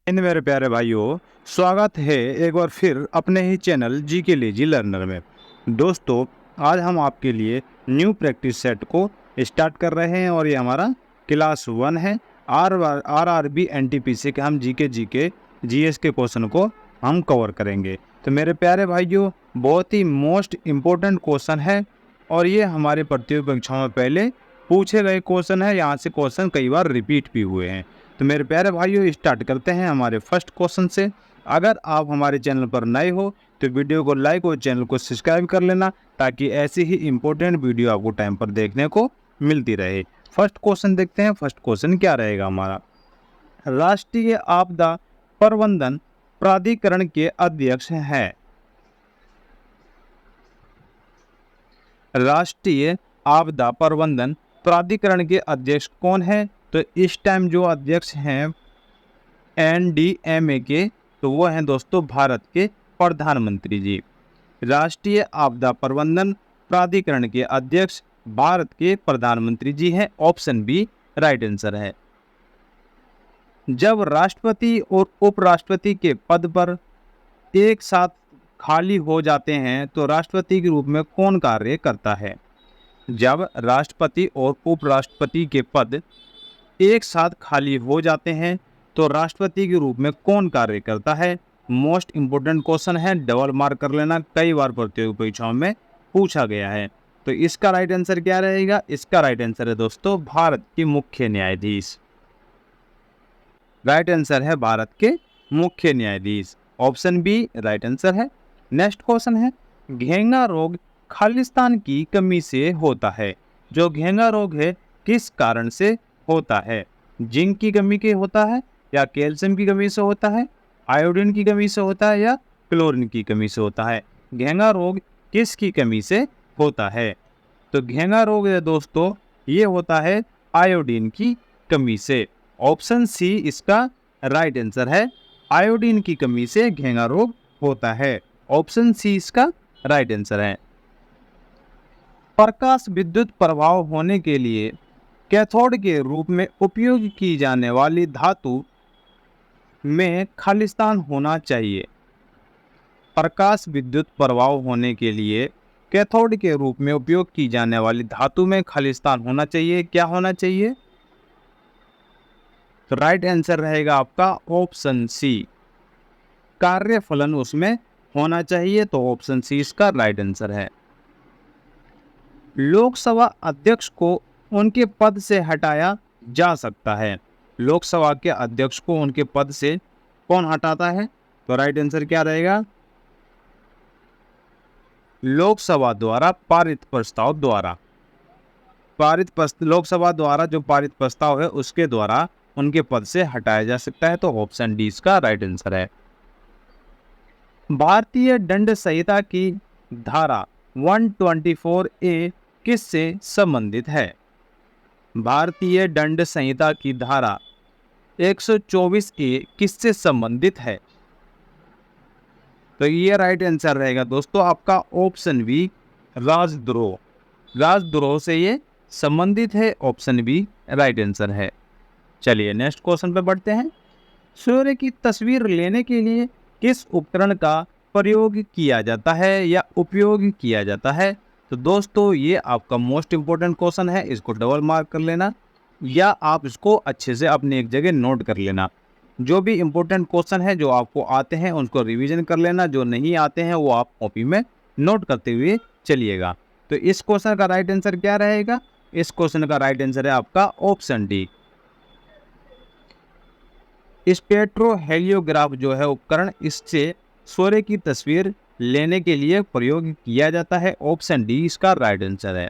इन मेरे प्यारे भाइयों, स्वागत है एक बार फिर अपने ही चैनल जी के लेजी लर्नर में। दोस्तों, आज हम आपके लिए न्यू प्रैक्टिस सेट को स्टार्ट कर रहे हैं और ये हमारा क्लास 1 है। RRB NTPC के हम जीके जीएस के क्वेश्चन को हम कवर करेंगे। तो मेरे प्यारे भाइयों, बहुत ही मोस्ट इम्पोर्टेंट क्वेश्चन है और ये हमारे प्रतियोगी परीक्षाओं में पहले पूछे गए क्वेश्चन है। यहाँ से क्वेश्चन कई बार रिपीट भी हुए हैं। तो मेरे प्यारे भाइयों, स्टार्ट करते हैं हमारे फर्स्ट क्वेश्चन से। अगर आप हमारे चैनल पर नए हो तो वीडियो को लाइक और चैनल को सब्सक्राइब कर लेना, ताकि ऐसी ही इंपॉर्टेंट वीडियो आपको टाइम पर देखने को मिलती रहे। फर्स्ट क्वेश्चन देखते हैं। फर्स्ट क्वेश्चन क्या रहेगा हमारा। राष्ट्रीय आपदा प्रबंधन प्राधिकरण के अध्यक्ष हैं। राष्ट्रीय आपदा प्रबंधन प्राधिकरण के अध्यक्ष कौन है? तो इस टाइम जो अध्यक्ष हैं NDMA के, तो वो हैं दोस्तों भारत के प्रधानमंत्री जी। राष्ट्रीय आपदा प्रबंधन प्राधिकरण के अध्यक्ष भारत के प्रधानमंत्री जी हैं। ऑप्शन बी राइट आंसर है। जब राष्ट्रपति और उपराष्ट्रपति के पद पर एक साथ खाली हो जाते हैं तो राष्ट्रपति के रूप में कौन कार्य करता है? जब राष्ट्रपति और उपराष्ट्रपति के पद एक साथ खाली हो जाते हैं तो राष्ट्रपति के रूप में कौन कार्य करता है? मोस्ट इंपोर्टेंट क्वेश्चन है, डबल मार्क कर लेना, कई बार प्रतियोगी परीक्षाओं में पूछा गया है। तो इसका राइट आंसर क्या रहेगा? इसका राइट आंसर है दोस्तों भारत के मुख्य न्यायाधीश। राइट आंसर है भारत के मुख्य न्यायाधीश। ऑप्शन बी राइट आंसर है। नेक्स्ट क्वेश्चन है, घेंगा रोग खालिस्तान की कमी से होता है। जो घेंगा रोग है किस कारण से होता है? जिंक की कमी के होता है, या कैल्शियम की कमी से होता है, आयोडीन की कमी से होता है, या क्लोरीन की कमी से होता है? घेंगा रोग किसकी कमी से होता है? तो घेंगा रोग है दोस्तों, ये होता है आयोडीन की कमी से। ऑप्शन सी इसका राइट आंसर है। आयोडीन की कमी से घेंगा रोग होता है। ऑप्शन सी इसका राइट आंसर है। प्रकाश विद्युत प्रभाव होने के लिए कैथोड के रूप में उपयोग की जाने वाली धातु में खालिस्तान होना चाहिए। प्रकाश विद्युत प्रभाव होने के लिए कैथोड के रूप में उपयोग की जाने वाली धातु में खालिस्तान होना चाहिए। क्या होना चाहिए? तो राइट आंसर रहेगा आपका ऑप्शन सी, कार्य फलन उसमें होना चाहिए। तो ऑप्शन सी इसका राइट आंसर है। लोकसभा अध्यक्ष को उनके पद से हटाया जा सकता है। लोकसभा के अध्यक्ष को उनके पद से कौन हटाता है? तो राइट आंसर क्या रहेगा? लोकसभा द्वारा पारित प्रस्ताव द्वारा। लोकसभा द्वारा जो पारित प्रस्ताव है उसके द्वारा उनके पद से हटाया जा सकता है। तो ऑप्शन डी इसका राइट आंसर है। भारतीय दंड संहिता की धारा 124A किससे संबंधित है? भारतीय दंड संहिता की धारा 124A किससे संबंधित है? तो ये राइट आंसर रहेगा दोस्तों आपका ऑप्शन बी, राजद्रोह। राजद्रोह से ये संबंधित है। ऑप्शन बी राइट आंसर है। चलिए नेक्स्ट क्वेश्चन पे बढ़ते हैं। सूर्य की तस्वीर लेने के लिए किस उपकरण का प्रयोग किया जाता है या उपयोग किया जाता है? तो दोस्तों ये आपका मोस्ट इंपोर्टेंट क्वेश्चन है, इसको डबल मार्क कर लेना, या आप इसको अच्छे से अपनी एक जगह नोट कर लेना। जो भी इंपॉर्टेंट क्वेश्चन है जो आपको आते हैं उनको रिवीजन कर लेना, जो नहीं आते हैं वो आप कॉपी में नोट करते हुए चलिएगा। तो इस क्वेश्चन का राइट आंसर क्या रहेगा? इस क्वेश्चन का राइट आंसर है आपका ऑप्शन डी। स्पेक्ट्रोहेलियोग्राफ जो है उपकरण, इससे सूर्य की तस्वीर लेने के लिए प्रयोग किया जाता है। ऑप्शन डी इसका राइट आंसर है।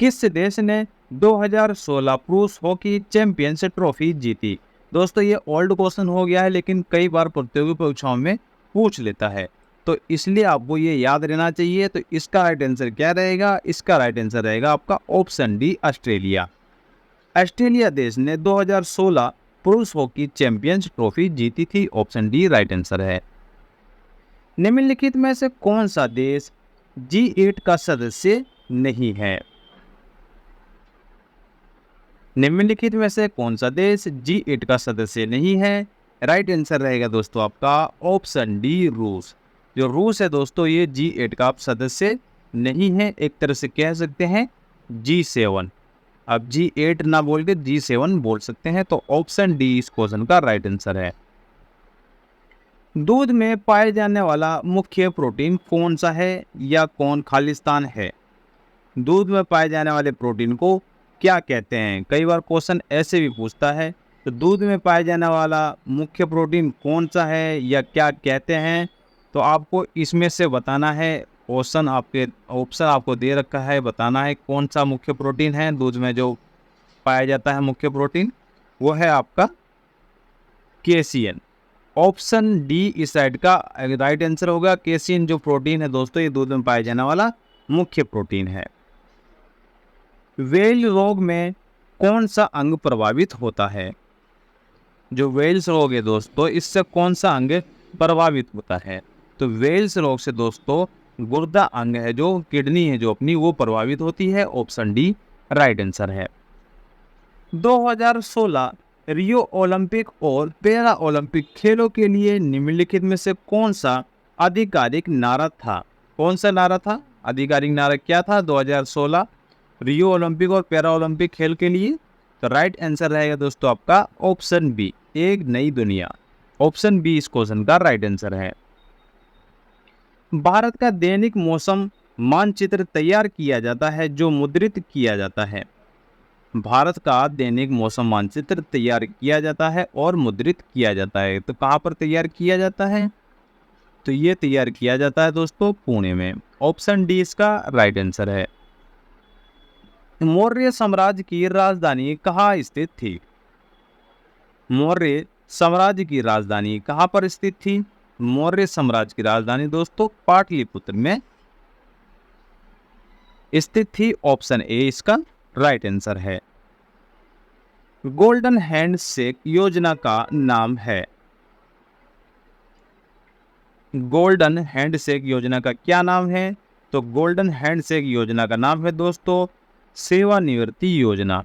किस देश ने 2016 पुरुष हॉकी चैंपियंस ट्रॉफी जीती? दोस्तों ये ओल्ड क्वेश्चन हो गया है, लेकिन कई बार प्रतियोगी परीक्षाओं में पूछ लेता है, तो इसलिए आपको ये याद रहना चाहिए। तो इसका राइट आंसर क्या रहेगा? इसका राइट आंसर रहेगा आपका ऑप्शन डी, ऑस्ट्रेलिया। ऑस्ट्रेलिया देश ने 2016 पुरुष हॉकी चैंपियंस ट्रॉफी जीती थी। ऑप्शन डी राइट आंसर है। निम्नलिखित में से कौन सा देश G8 का सदस्य नहीं है? निम्नलिखित में से कौन सा देश G8 का सदस्य नहीं है? राइट आंसर रहेगा दोस्तों आपका ऑप्शन डी, रूस। जो रूस है दोस्तों, ये G8 का सदस्य नहीं है, एक तरह से कह सकते हैं G7। अब G8 ना बोल के G7 बोल सकते हैं, तो ऑप्शन डी इस क्वेश्चन का राइट आंसर है। दूध में पाए जाने वाला मुख्य प्रोटीन कौन सा है या कौन खालिस्तान है? दूध में पाए जाने वाले प्रोटीन को क्या कहते हैं? कई बार क्वेश्चन ऐसे भी पूछता है, तो दूध में पाए जाने वाला मुख्य प्रोटीन कौन सा है या क्या कहते हैं, तो आपको इसमें से बताना है। ऑप्शन आपको दे रखा है, बताना है कौन सा मुख्य प्रोटीन है दूध में जो पाया जाता है मुख्य प्रोटीन, वो है आपका केसियन। ऑप्शन डी इस साइड का राइट आंसर होगा। केसियन जो प्रोटीन है दोस्तों, ये दूध में पाया जाने वाला मुख्य प्रोटीन है। वेल रोग में कौन सा अंग प्रभावित होता है? जो वेल्स रोग है दोस्तों, इससे कौन सा अंग प्रभावित होता है? तो वेल्स रोग से दोस्तों गुर्दा अंग है, जो किडनी है जो अपनी, वो प्रभावित होती है। ऑप्शन डी राइट आंसर है। 2016 रियो ओलंपिक और पैरा ओलंपिक खेलों के लिए निम्नलिखित में से कौन सा आधिकारिक नारा था? कौन सा नारा था? आधिकारिक नारा क्या था 2016 रियो ओलंपिक और पैरा ओलंपिक खेल के लिए? तो राइट आंसर रहेगा दोस्तों आपका ऑप्शन बी, एक नई दुनिया। ऑप्शन बी इस क्वेश्चन का राइट आंसर है। भारत का दैनिक मौसम मानचित्र तैयार किया जाता है जो मुद्रित किया जाता है। भारत का दैनिक मौसम मानचित्र तैयार किया जाता है और मुद्रित किया जाता है, तो कहाँ पर तैयार किया जाता है? तो ये तैयार किया जाता है दोस्तों पुणे में। ऑप्शन डी इसका राइट आंसर है। मौर्य साम्राज्य की राजधानी कहाँ स्थित थी? मौर्य साम्राज्य की राजधानी कहाँ पर स्थित थी? मौर्य साम्राज्य की राजधानी दोस्तों पाटलिपुत्र में स्थित थी। ऑप्शन ए इसका राइट आंसर है। गोल्डन हैंडशेक योजना का नाम है? गोल्डन हैंडशेक योजना का क्या नाम है? तो गोल्डन हैंडशेक योजना का नाम है दोस्तों सेवानिवृत्ति योजना।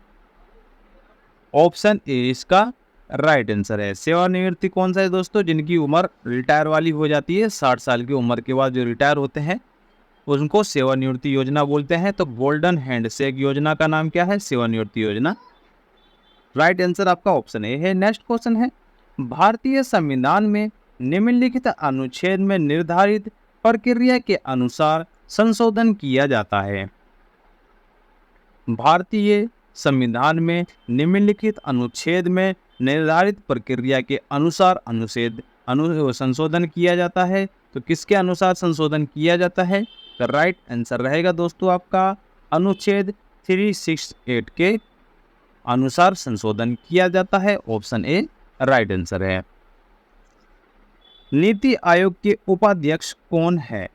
ऑप्शन ए इसका राइट आंसर है। सेवानिवृत्ति कौन सा है दोस्तों? जिनकी उम्र रिटायर वाली हो जाती है, 60 साल की उम्र के बाद जो रिटायर होते हैं उनको सेवानिवृत्ति योजना बोलते हैं। तो गोल्डन हैंडशेक योजना का नाम क्या है? सेवानिवृत्ति योजना। राइट आंसर आपका ऑप्शन ए है। नेक्स्ट क्वेश्चन है, भारतीय संविधान में निम्नलिखित अनुच्छेद में निर्धारित प्रक्रिया के अनुसार संशोधन किया जाता है। भारतीय संविधान में निम्नलिखित अनुच्छेद में निर्धारित प्रक्रिया के अनुसार संशोधन किया जाता है। तो किसके अनुसार संशोधन किया जाता है? तो राइट आंसर रहेगा दोस्तों आपका अनुच्छेद 368 के अनुसार संशोधन किया जाता है। ऑप्शन ए राइट आंसर है। नीति आयोग के उपाध्यक्ष कौन है?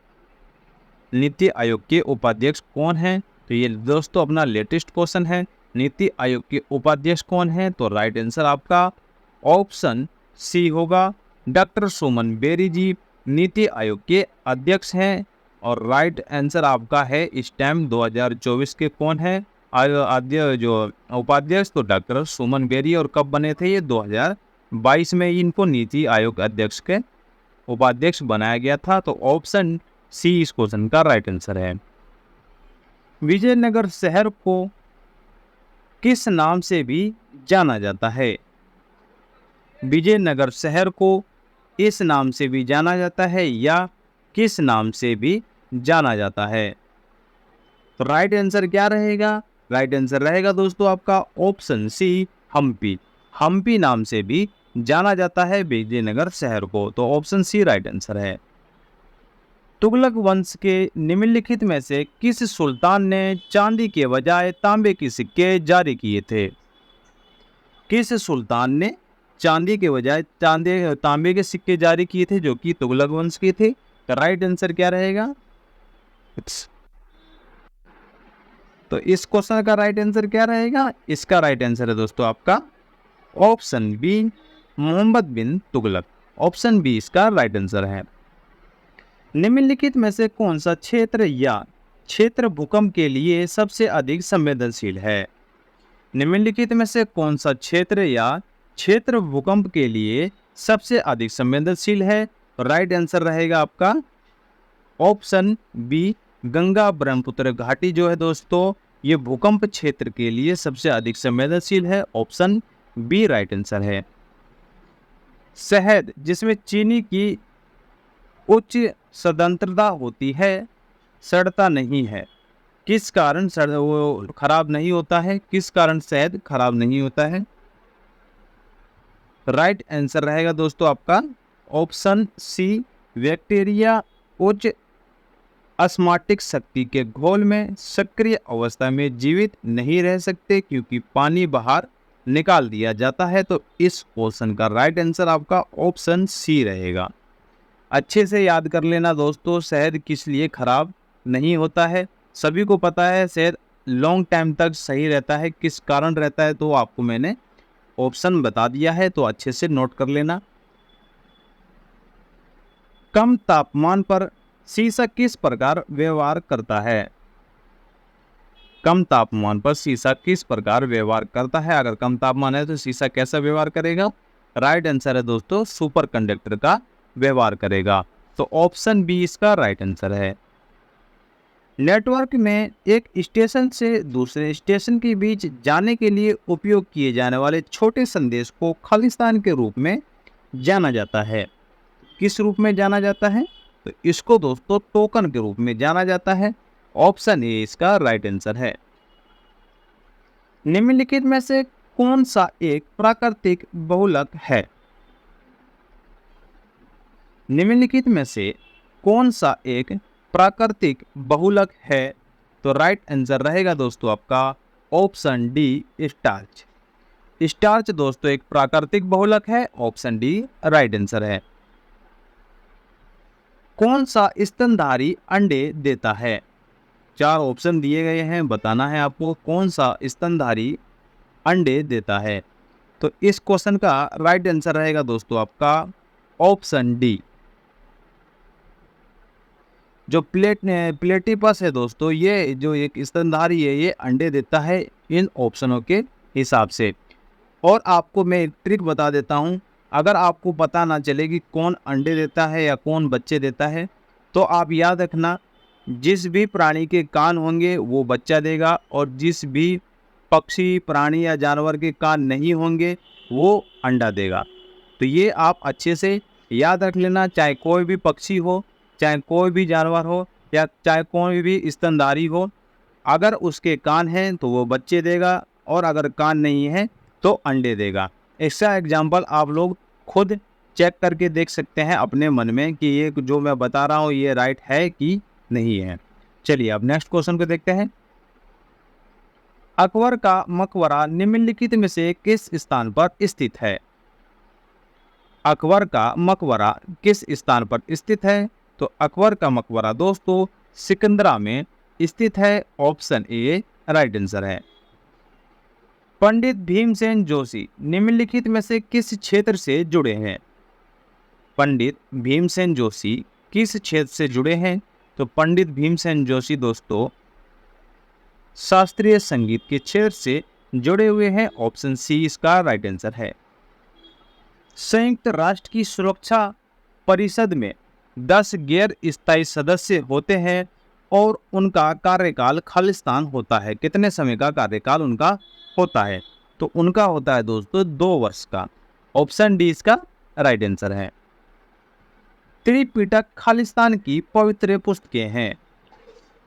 नीति आयोग के उपाध्यक्ष कौन है? तो ये दोस्तों अपना लेटेस्ट क्वेश्चन है। नीति आयोग के उपाध्यक्ष कौन है? तो राइट आंसर आपका ऑप्शन सी होगा, डॉक्टर सुमन बेरी जी नीति आयोग के अध्यक्ष हैं। और राइट आंसर आपका है इस टाइम 2024 के कौन है जो उपाध्यक्ष? तो डॉक्टर सुमन बेरी। और कब बने थे ये? 2022 में इनको नीति आयोग अध्यक्ष के उपाध्यक्ष बनाया गया था। तो ऑप्शन सी इस क्वेश्चन का राइट आंसर है। विजयनगर शहर को किस नाम से भी जाना जाता है? विजयनगर शहर को इस नाम से भी जाना जाता है या किस नाम से भी जाना जाता है? तो राइट आंसर क्या रहेगा? राइट आंसर रहेगा दोस्तों आपका ऑप्शन सी, हम्पी। हम्पी नाम से भी जाना जाता है विजयनगर शहर को। तो ऑप्शन सी राइट आंसर है। तुगलक वंश के निम्नलिखित में से किस सुल्तान ने चांदी के बजाय तांबे के सिक्के जारी किए थे? किस सुल्तान ने चांदी के बजाय तांबे के सिक्के जारी किए थे जो कि तुगलक वंश के थे? तो राइट आंसर क्या रहेगा? तो इस क्वेश्चन का राइट आंसर क्या रहेगा? इसका राइट आंसर है दोस्तों आपका ऑप्शन बी, मोहम्मद बिन तुगलक। ऑप्शन बी इसका राइट आंसर है। निम्नलिखित में से कौन सा क्षेत्र भूकंप के लिए सबसे अधिक संवेदनशील है? निम्नलिखित में से कौन सा क्षेत्र या क्षेत्र भूकंप के लिए सबसे अधिक संवेदनशील है? राइट आंसर रहेगा आपका ऑप्शन बी, गंगा ब्रह्मपुत्र घाटी जो है दोस्तों, ये भूकंप क्षेत्र के लिए सबसे अधिक संवेदनशील है। ऑप्शन बी राइट आंसर है। शहद जिसमें चीनी की उच्च सदंत्रता होती है, सड़ता नहीं है, किस कारण वो खराब नहीं होता है? किस कारण शहद खराब नहीं होता है? राइट आंसर रहेगा दोस्तों आपका ऑप्शन सी, बैक्टीरिया उच्च अस्माटिक शक्ति के घोल में सक्रिय अवस्था में जीवित नहीं रह सकते क्योंकि पानी बाहर निकाल दिया जाता है। तो इस क्वेश्चन का राइट आंसर आपका ऑप्शन सी रहेगा। अच्छे से याद कर लेना दोस्तों, शहद किस लिए खराब नहीं होता है। सभी को पता है शहद लॉन्ग टाइम तक सही रहता है, किस कारण रहता है तो आपको मैंने ऑप्शन बता दिया है, तो अच्छे से नोट कर लेना। कम तापमान पर शीशा किस प्रकार व्यवहार करता है? कम तापमान पर शीशा किस प्रकार व्यवहार करता है? अगर कम तापमान है तो शीशा कैसा व्यवहार करेगा? राइट आंसर है दोस्तों सुपर कंडक्टर का व्यवहार करेगा। तो ऑप्शन बी इसका राइट आंसर है। नेटवर्क में एक स्टेशन से दूसरे स्टेशन के बीच जाने के लिए उपयोग किए जाने वाले छोटे संदेश को खालिस्तान के रूप में जाना जाता है। किस रूप में जाना जाता है? तो इसको दोस्तों टोकन के रूप में जाना जाता है। ऑप्शन ए इसका राइट आंसर है। निम्नलिखित में से कौन सा एक प्राकृतिक बहुलक है? निम्नलिखित में से कौन सा एक प्राकृतिक बहुलक है? तो राइट आंसर रहेगा दोस्तों आपका ऑप्शन डी, स्टार्च। स्टार्च दोस्तों एक प्राकृतिक बहुलक है। ऑप्शन डी राइट आंसर है। कौन सा स्तनधारी अंडे देता है? 4 ऑप्शन दिए गए हैं, बताना है आपको कौन सा स्तनधारी अंडे देता है। तो इस क्वेश्चन का राइट आंसर रहेगा दोस्तों आपका ऑप्शन डी। जो प्लेटिपस है दोस्तों, ये जो एक स्तनधारी है ये अंडे देता है इन ऑप्शनों के हिसाब से। और आपको मैं एक ट्रिक बता देता हूँ, अगर आपको पता ना चले कि कौन अंडे देता है या कौन बच्चे देता है, तो आप याद रखना जिस भी प्राणी के कान होंगे वो बच्चा देगा, और जिस भी पक्षी प्राणी या जानवर के कान नहीं होंगे वो अंडा देगा। तो ये आप अच्छे से याद रख लेना, चाहे कोई भी पक्षी हो, चाहे कोई भी जानवर हो, या चाहे कोई भी स्तनधारी हो, अगर उसके कान हैं तो वो बच्चे देगा, और अगर कान नहीं है तो अंडे देगा। इसका एग्जाम्पल आप लोग खुद चेक करके देख सकते हैं अपने मन में कि ये जो मैं बता रहा हूँ ये राइट है कि नहीं है। चलिए अब नेक्स्ट क्वेश्चन को देखते हैं। अकबर का मकबरा निम्नलिखित में से किस स्थान पर स्थित है? अकबर का मकबरा किस स्थान पर स्थित है? तो अकबर का मकबरा दोस्तों सिकंदरा में स्थित है। ऑप्शन ए राइट आंसर है। पंडित भीमसेन जोशी निम्नलिखित में से किस क्षेत्र से जुड़े हैं? पंडित भीमसेन जोशी किस क्षेत्र से जुड़े हैं? तो पंडित भीमसेन जोशी दोस्तों शास्त्रीय संगीत के क्षेत्र से जुड़े हुए हैं। ऑप्शन सी इसका राइट आंसर है। संयुक्त राष्ट्र की सुरक्षा परिषद में 10 गैर स्थायी सदस्य होते हैं और उनका कार्यकाल खालिस्तान होता है। कितने समय का कार्यकाल उनका होता है? तो उनका होता है दोस्तों 2 वर्ष का। ऑप्शन डी इसका राइट आंसर है। त्रिपिटक खालिस्तान की पवित्र पुस्तकें हैं।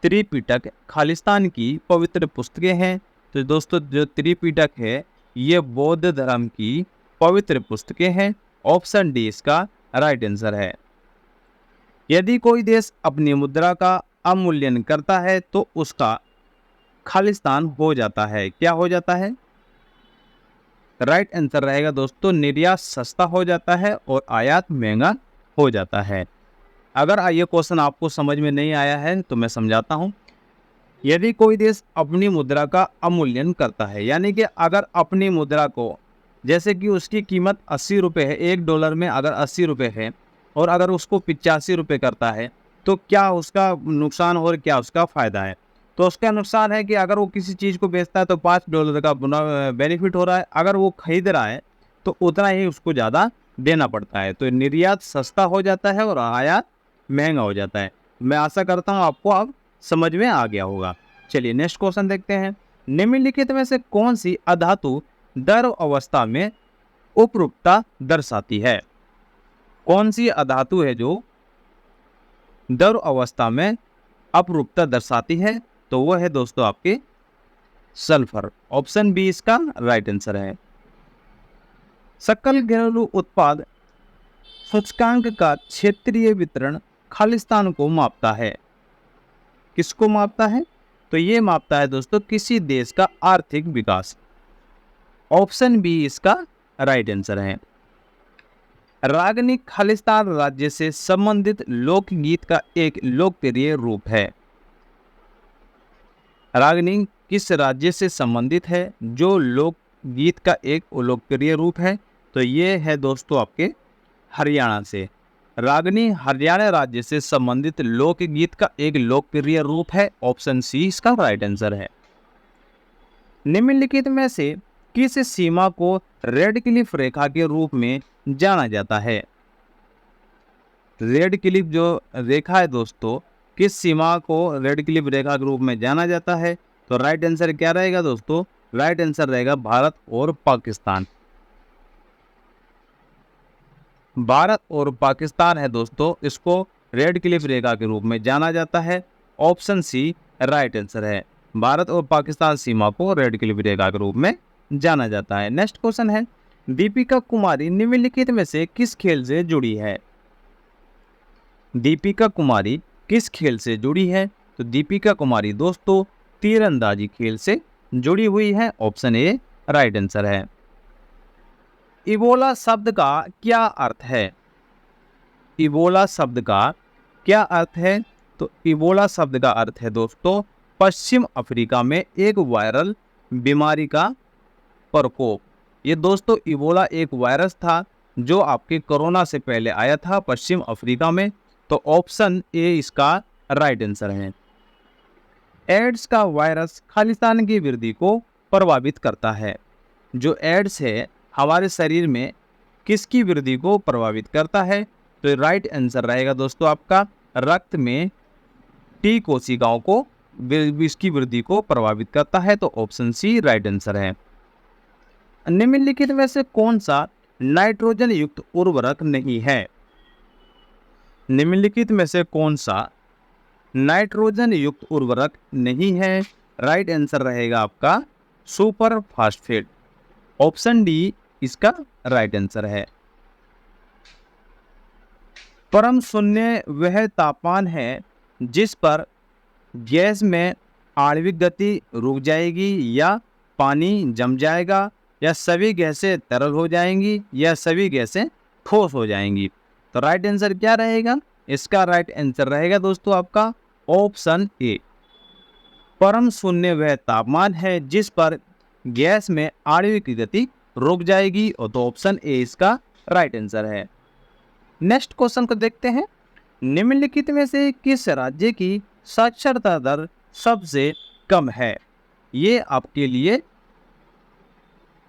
त्रिपिटक खालिस्तान की पवित्र पुस्तकें हैं। तो दोस्तों जो त्रिपिटक है ये बौद्ध धर्म की पवित्र पुस्तकें हैं। ऑप्शन डी इसका राइट आंसर है। यदि कोई देश अपनी मुद्रा का अवमूल्यन करता है तो उसका खालिस्तान हो जाता है। क्या हो जाता है? राइट आंसर रहेगा दोस्तों निर्यात सस्ता हो जाता है और आयात महंगा हो जाता है। अगर ये क्वेश्चन आपको समझ में नहीं आया है तो मैं समझाता हूँ। यदि कोई देश अपनी मुद्रा का अवमूल्यन करता है, यानी कि अगर अपनी मुद्रा को, जैसे कि उसकी कीमत 80 रुपये है, $1 में अगर 80 रुपये है और अगर उसको 85 रुपये करता है, तो क्या उसका नुकसान और क्या उसका फ़ायदा है? तो उसका नुकसान है कि अगर वो किसी चीज़ को बेचता है तो $5 का बेनिफिट हो रहा है, अगर वो खरीद रहा है तो उतना ही उसको ज़्यादा देना पड़ता है। तो निर्यात सस्ता हो जाता है और आयात महंगा हो जाता है। मैं आशा करता हूँ आपको अब समझ में आ गया होगा। चलिए नेक्स्ट क्वेश्चन देखते हैं। निम्नलिखित में से कौन सी अधातु द्रव अवस्था में उपरूपता दर्शाती है? कौन सी अधातु है जो द्रव अवस्था में अपरूपता दर्शाती है? तो वो है दोस्तों आपके सल्फर। ऑप्शन बी इसका राइट आंसर है। सकल घरेलू उत्पाद सूचकांक का क्षेत्रीय वितरण खालिस्तान को मापता है। किसको मापता है? तो ये मापता है दोस्तों किसी देश का आर्थिक विकास। ऑप्शन बी इसका राइट आंसर है। रागनी खालिस्तान राज्य से संबंधित लोकगीत का एक लोकप्रिय रूप है। रागनी किस राज्य से संबंधित है जो लोकगीत का एक लोकप्रिय रूप है? तो ये है दोस्तों आपके हरियाणा से। रागनी हरियाणा राज्य से संबंधित लोकगीत का एक लोकप्रिय रूप है। ऑप्शन सी इसका राइट आंसर है। निम्नलिखित में से किस सीमा को रेड क्लिफ रेखा के रूप में जाना जाता है? रेड क्लिफ जो रेखा है दोस्तों, किस सीमा को रेड क्लिफ रेखा के रूप में जाना जाता है? तो राइट आंसर क्या रहेगा दोस्तों? राइट आंसर रहेगा भारत और पाकिस्तान। भारत और पाकिस्तान है दोस्तों, इसको रेड क्लिफ रेखा के रूप में जाना जाता है। ऑप्शन सी राइट आंसर है। भारत और पाकिस्तान सीमा को रेड क्लिफ रेखा के रूप में जाना जाता है। नेक्स्ट क्वेश्चन है, दीपिका कुमारी निम्नलिखित में से किस खेल से जुड़ी है? दीपिका कुमारी किस खेल से जुड़ी है? तो दीपिका कुमारी दोस्तों तीरंदाजी खेल से जुड़ी हुई है। ऑप्शन ए राइट आंसर है। इबोला शब्द का क्या अर्थ है? इबोला शब्द का क्या अर्थ है? तो इबोला शब्द का अर्थ है दोस्तों पश्चिम अफ्रीका में एक वायरल बीमारी का प्रकोप। ये दोस्तों इबोला एक वायरस था जो आपके कोरोना से पहले आया था पश्चिम अफ्रीका में। तो ऑप्शन ए इसका राइट आंसर है। एड्स का वायरस खालिस्तान की वृद्धि को प्रभावित करता है। जो एड्स है हमारे शरीर में किसकी वृद्धि को प्रभावित करता है? तो राइट आंसर रहेगा दोस्तों आपका रक्त में टी कोशिकाओं को इसकी वृद्धि को प्रभावित करता है। तो ऑप्शन सी राइट आंसर है। निम्नलिखित में से कौन सा नाइट्रोजन युक्त उर्वरक नहीं है? निम्नलिखित में से कौन सा नाइट्रोजन युक्त उर्वरक नहीं है? राइट आंसर रहेगा आपका सुपर फास्फेट। ऑप्शन डी इसका राइट आंसर है। परम शून्य वह तापमान है जिस पर गैस में आणविक गति रुक जाएगी या पानी जम जाएगा या सभी गैसें तरल हो जाएंगी या सभी गैसें ठोस हो जाएंगी। तो राइट आंसर क्या रहेगा? इसका राइट आंसर रहेगा दोस्तों आपका ऑप्शन ए। परम शून्य वह तापमान है जिस पर गैस में आणविक गति रुक जाएगी। और तो ऑप्शन ए इसका राइट आंसर है। नेक्स्ट क्वेश्चन को देखते हैं। निम्नलिखित में से किस राज्य की साक्षरता दर सबसे कम है? ये आपके लिए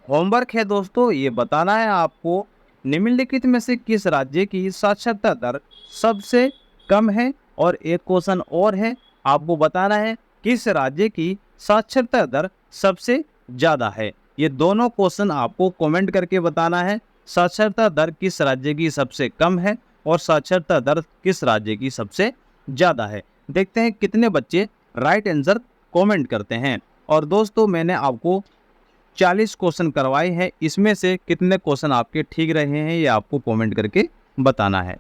होमवर्क है दोस्तों, ये बताना है आपको निम्नलिखित में से किस राज्य की साक्षरता दर सबसे कम है। और एक क्वेश्चन और है, आपको बताना है किस राज्य की साक्षरता दर सबसे ज़्यादा है। ये दोनों क्वेश्चन आपको कमेंट करके बताना है। साक्षरता दर किस राज्य की सबसे कम है और साक्षरता दर किस राज्य की सबसे ज़्यादा है। देखते हैं कितने बच्चे राइट आंसर कमेंट करते हैं। और दोस्तों मैंने आपको 40 क्वेश्चन करवाए हैं, इसमें से कितने क्वेश्चन आपके ठीक रहे हैं ये आपको कमेंट करके बताना है।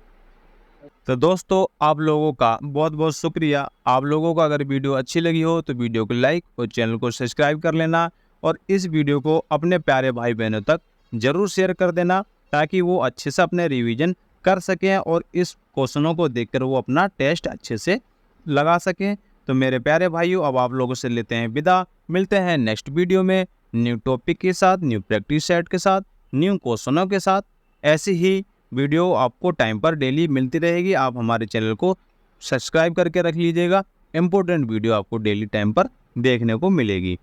तो दोस्तों आप लोगों का बहुत बहुत शुक्रिया। आप लोगों को अगर वीडियो अच्छी लगी हो तो वीडियो को लाइक और चैनल को सब्सक्राइब कर लेना और इस वीडियो को अपने प्यारे भाई बहनों तक ज़रूर शेयर कर देना ताकि वो अच्छे से अपने रिवीजन कर सकें और इस क्वेश्चनों को देखकर वो अपना टेस्ट अच्छे से लगा सकें। तो मेरे प्यारे भाइयों अब आप लोगों से लेते हैं विदा। मिलते हैं नेक्स्ट वीडियो में न्यू टॉपिक के साथ, न्यू प्रैक्टिस सेट के साथ, न्यू क्वेश्चनों के साथ। ऐसी ही वीडियो आपको टाइम पर डेली मिलती रहेगी। आप हमारे चैनल को सब्सक्राइब करके रख लीजिएगा इम्पोर्टेंट वीडियो आपको डेली टाइम पर देखने को मिलेगी।